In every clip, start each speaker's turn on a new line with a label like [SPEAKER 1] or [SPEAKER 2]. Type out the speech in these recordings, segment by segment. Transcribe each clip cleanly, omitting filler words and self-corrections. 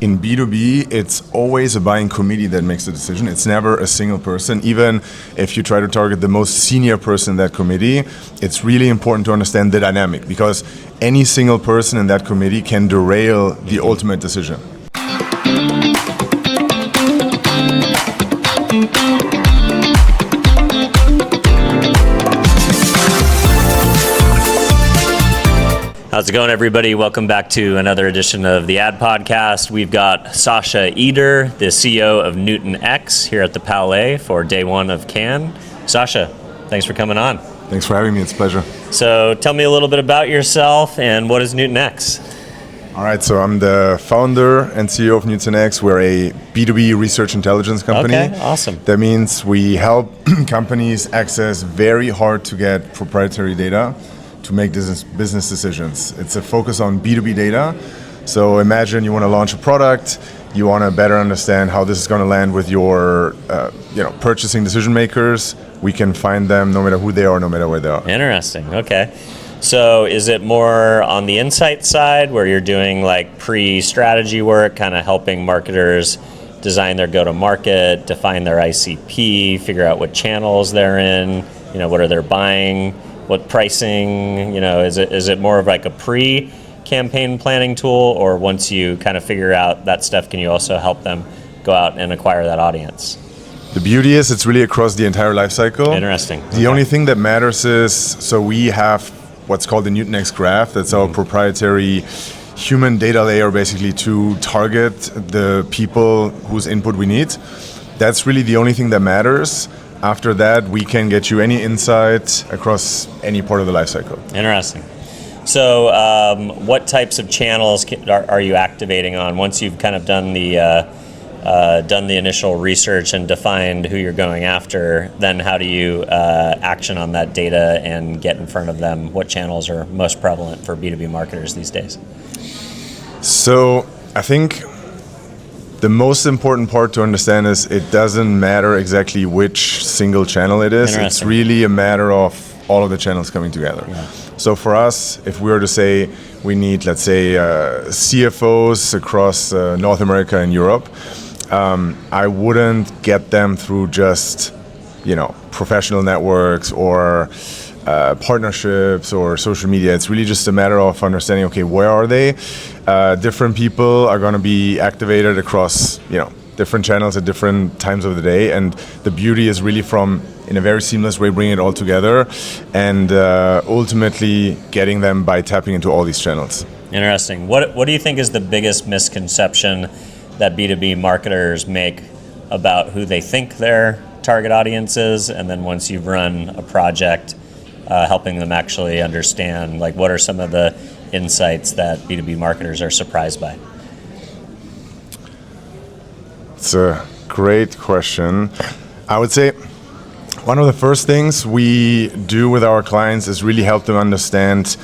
[SPEAKER 1] In B2B, it's always a buying committee that makes the decision. It's never a single person. Even if you try to target the most senior person in that committee, it's really important to understand the dynamic, because any single person in that committee can derail the ultimate decision.
[SPEAKER 2] How's it going, everybody? Welcome back to another edition of the Ad Podcast. We've got Sascha Eder, the CEO of NewtonX, here at the Palais for day one of Cannes. Sascha, thanks for coming on.
[SPEAKER 1] Thanks for having me. It's a pleasure.
[SPEAKER 2] So tell me a little bit about yourself and what is NewtonX?
[SPEAKER 1] All right, so I'm the founder and CEO of NewtonX. We're a B2B research intelligence company.
[SPEAKER 2] Okay, awesome.
[SPEAKER 1] That means we help companies access very hard to get proprietary data to make business decisions. It's a focus on B2B data. So imagine you want to launch a product, you want to better understand how this is going to land with your purchasing decision makers. We can find them no matter who they are, no matter where they are.
[SPEAKER 2] Interesting, okay. So is it more on the insight side where you're doing like pre-strategy work, kind of helping marketers design their go-to-market, define their ICP, figure out what channels they're in, what are they buying, what pricing, is it more of like a pre-campaign planning tool, or once you kind of figure out that stuff, can you also help them go out and acquire that audience?
[SPEAKER 1] The beauty is it's really across the entire life cycle.
[SPEAKER 2] Interesting.
[SPEAKER 1] The only thing that matters is, so we have what's called the NewtonX graph. That's our proprietary human data layer, basically, to target the people whose input we need. That's really the only thing that matters. After that, we can get you any insight across any part of the life cycle.
[SPEAKER 2] Interesting. So what types of channels are you activating on once you've kind of done the initial research and defined who you're going after? Then how do you action on that data and get in front of them? What channels are most prevalent for B2B marketers these days?
[SPEAKER 1] So I think the most important part to understand is it doesn't matter exactly which single channel it is. It's really a matter of all of the channels coming together. Yeah. So for us, if we were to say we need, let's say, CFOs across North America and Europe, I wouldn't get them through just, professional networks or partnerships or social media. It's really just a matter of understanding, okay, where are they? Different people are going to be activated across, different channels at different times of the day. And the beauty is really from, in a very seamless way, bringing it all together and ultimately getting them by tapping into all these channels.
[SPEAKER 2] Interesting. What do you think is the biggest misconception that B2B marketers make about who they think their target audience is? And then once you've run a project, helping them actually understand, like, what are some of the insights that B2B marketers are surprised by?
[SPEAKER 1] It's a great question. I would say one of the first things we do with our clients is really help them understand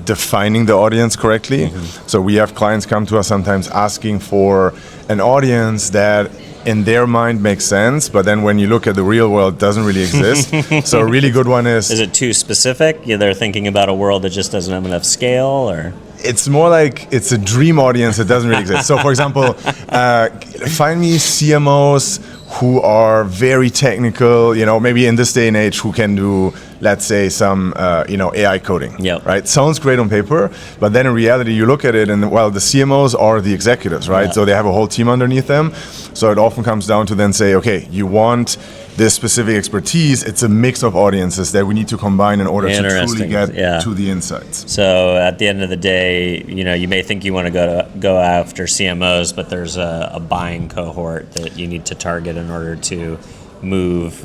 [SPEAKER 1] defining the audience correctly. Mm-hmm. So we have clients come to us sometimes asking for an audience that in their mind makes sense, but then when you look at the real world, it doesn't really exist. So a really good one is...
[SPEAKER 2] Is it too specific? They're thinking about a world that just doesn't have enough scale, or...
[SPEAKER 1] It's more like it's a dream audience that doesn't really exist. So for example, find me CMOs who are very technical, maybe in this day and age, who can do, let's say, some, AI coding,
[SPEAKER 2] yep.
[SPEAKER 1] Right? Sounds great on paper, but then in reality, you look at it and, well, the CMOs are the executives, right? Yeah. So they have a whole team underneath them. So it often comes down to then say, okay, you want this specific expertise. It's a mix of audiences that we need to combine in order to truly get to the insights.
[SPEAKER 2] So at the end of the day, you may think you want to go after CMOs, but there's a buying cohort that you need to target in order to move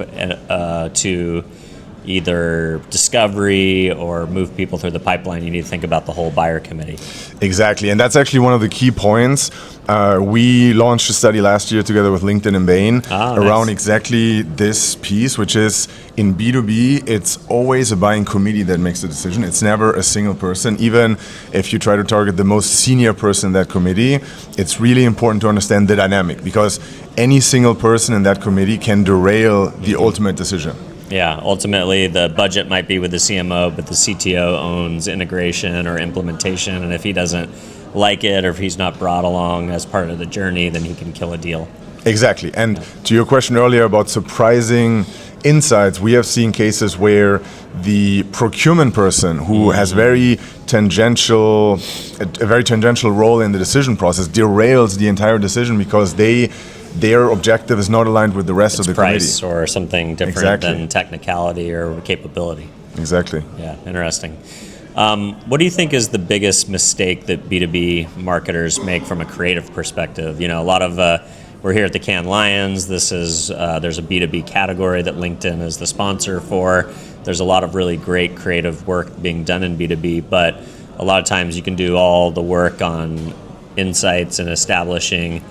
[SPEAKER 2] to either discovery or move people through the pipeline. You need to think about the whole buyer committee.
[SPEAKER 1] Exactly, and that's actually one of the key points. We launched a study last year together with LinkedIn and Bain around exactly this piece, which is in B2B, it's always a buying committee that makes the decision. It's never a single person. Even if you try to target the most senior person in that committee, it's really important to understand the dynamic, because any single person in that committee can derail the ultimate decision.
[SPEAKER 2] Yeah, ultimately the budget might be with the CMO, but the CTO owns integration or implementation, and if he doesn't like it, or if he's not brought along as part of the journey, then he can kill a deal.
[SPEAKER 1] Exactly. And to your question earlier about surprising insights, we have seen cases where the procurement person who has a very tangential role in the decision process derails the entire decision because their objective is not aligned with the rest of the
[SPEAKER 2] price
[SPEAKER 1] committee.
[SPEAKER 2] Or something different than technicality or capability.
[SPEAKER 1] Exactly.
[SPEAKER 2] Yeah, interesting. What do you think is the biggest mistake that B2B marketers make from a creative perspective? A lot of we're here at the Cannes Lions. This is there's a B2B category that LinkedIn is the sponsor for. There's a lot of really great creative work being done in B2B, but a lot of times you can do all the work on insights and establishing,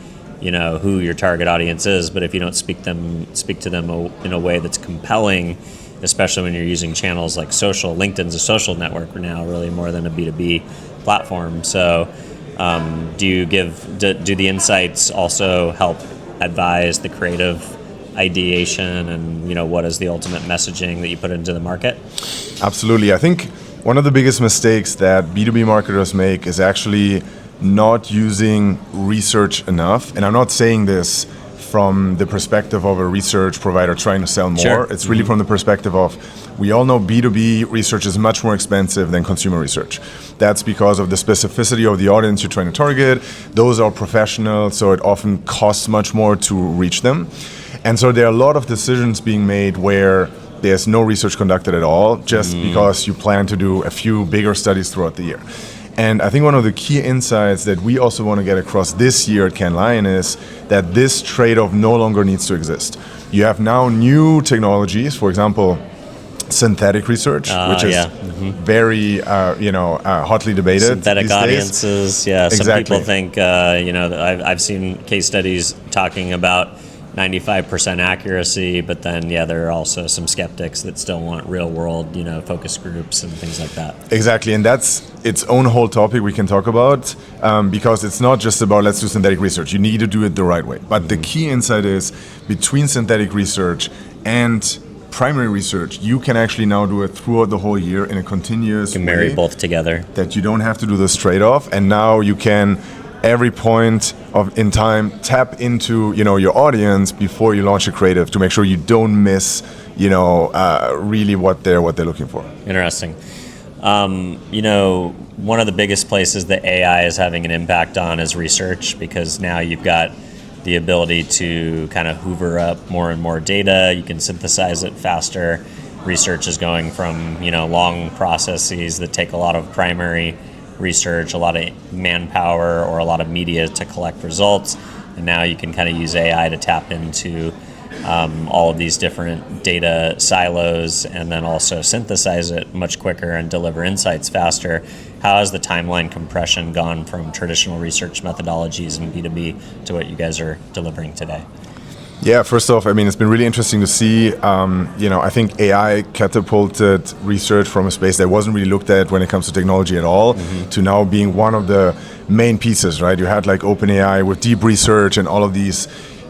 [SPEAKER 2] who your target audience is, but if you don't speak to them in a way that's compelling, especially when you're using channels like social. LinkedIn's a social network now, really more than a B2B platform. So do the insights also help advise the creative ideation and what is the ultimate messaging that you put into the market?
[SPEAKER 1] Absolutely. I think one of the biggest mistakes that B2B marketers make is actually not using research enough. And I'm not saying this from the perspective of a research provider trying to sell more.
[SPEAKER 2] Sure.
[SPEAKER 1] It's really from the perspective of, we all know B2B research is much more expensive than consumer research. That's because of the specificity of the audience you're trying to target. Those are professionals, so it often costs much more to reach them. And so there are a lot of decisions being made where there's no research conducted at all, just because you plan to do a few bigger studies throughout the year. And I think one of the key insights that we also want to get across this year at Cannes Lion is that this trade-off no longer needs to exist. You have now new technologies, for example, synthetic research, which is very hotly debated.
[SPEAKER 2] Synthetic
[SPEAKER 1] these
[SPEAKER 2] audiences,
[SPEAKER 1] days.
[SPEAKER 2] yeah. Some
[SPEAKER 1] Exactly.
[SPEAKER 2] people think, I've seen case studies talking about 95% accuracy, but then there are also some skeptics that still want real world, focus groups and things like that.
[SPEAKER 1] Exactly, and that's its own whole topic we can talk about, because it's not just about let's do synthetic research. You need to do it the right way. But the key insight is between synthetic research and primary research, you can actually now do it throughout the whole year in a continuous way.
[SPEAKER 2] You can marry both together.
[SPEAKER 1] That you don't have to do this trade-off, and now you can every point in time tap into your audience before you launch a creative to make sure you don't miss really what they're looking for.
[SPEAKER 2] Interesting. One of the biggest places that AI is having an impact on is research, because now you've got the ability to kind of hoover up more and more data. You can synthesize it faster. Research is going from long processes that take a lot of primary research, a lot of manpower or a lot of media to collect results, and now you can kind of use AI to tap into all of these different data silos and then also synthesize it much quicker and deliver insights faster. How has the timeline compression gone from traditional research methodologies in B2B to what you guys are delivering today?
[SPEAKER 1] Yeah, first off, it's been really interesting to see. I think AI catapulted research from a space that wasn't really looked at when it comes to technology at all, to now being one of the main pieces, right? You had like OpenAI with deep research and all of these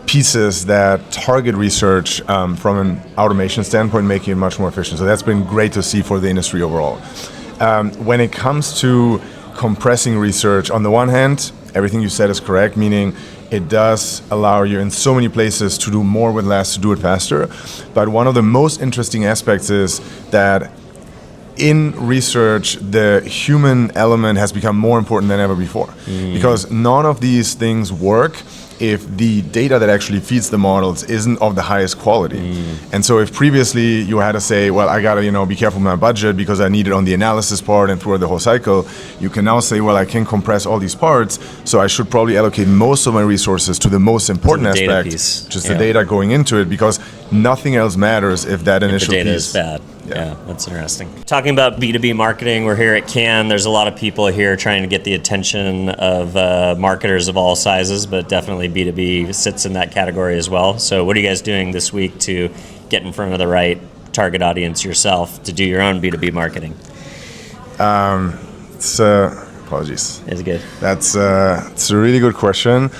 [SPEAKER 1] pieces that target research from an automation standpoint, making it much more efficient. So that's been great to see for the industry overall. When it comes to compressing research, on the one hand, everything you said is correct, meaning it does allow you in so many places to do more with less, to do it faster. But one of the most interesting aspects is that in research, the human element has become more important than ever before. Because none of these things work if the data that actually feeds the models isn't of the highest quality. And so if previously you had to say, well, I gotta be careful with my budget because I need it on the analysis part and throughout the whole cycle, you can now say, well, I can compress all these parts, so I should probably allocate most of my resources to the most important aspect, just the data going into it, because nothing else matters if that initial
[SPEAKER 2] the data
[SPEAKER 1] piece
[SPEAKER 2] is bad. Yeah, that's interesting. Talking about B2B marketing, we're here at Cannes. There's a lot of people here trying to get the attention of marketers of all sizes, but definitely B2B sits in that category as well. So what are you guys doing this week to get in front of the right target audience yourself to do your own B2B marketing?
[SPEAKER 1] Apologies.
[SPEAKER 2] It's good.
[SPEAKER 1] It's a really good question.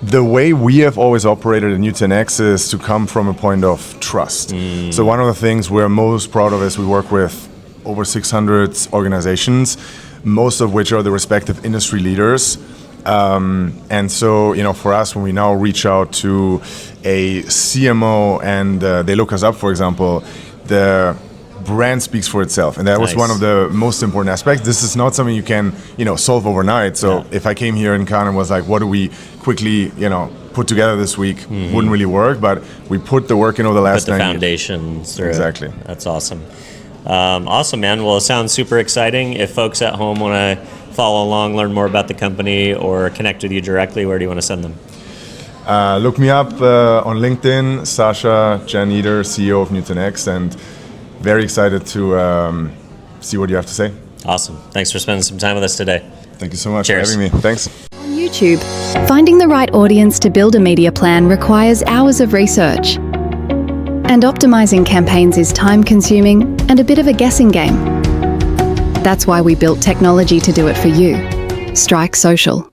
[SPEAKER 1] The way we have always operated at NewtonX is to come from a point of trust. So one of the things we're most proud of is we work with over 600 organizations, most of which are the respective industry leaders. And so, for us, when we now reach out to a CMO and they look us up, for example, the brand speaks for itself, and that was one of the most important aspects. This is not something you can, solve overnight. So if I came here in Cannes and was like, what do we quickly, put together this week, wouldn't really work, but we put the work in over the last 9 years.
[SPEAKER 2] Foundations through
[SPEAKER 1] Exactly.
[SPEAKER 2] it. That's awesome. Awesome, man. Well, it sounds super exciting. If folks at home want to follow along, learn more about the company, or connect with you directly, where do you want to send them?
[SPEAKER 1] Look me up on LinkedIn, Sascha Eder, CEO of NewtonX, and very excited to see what you have to say.
[SPEAKER 2] Awesome. Thanks for spending some time with us today.
[SPEAKER 1] Thank you so much
[SPEAKER 2] Cheers.
[SPEAKER 1] for having me. Thanks.
[SPEAKER 3] On YouTube, finding the right audience to build a media plan requires hours of research. And optimizing campaigns is time-consuming and a bit of a guessing game. That's why we built technology to do it for you. Strike Social.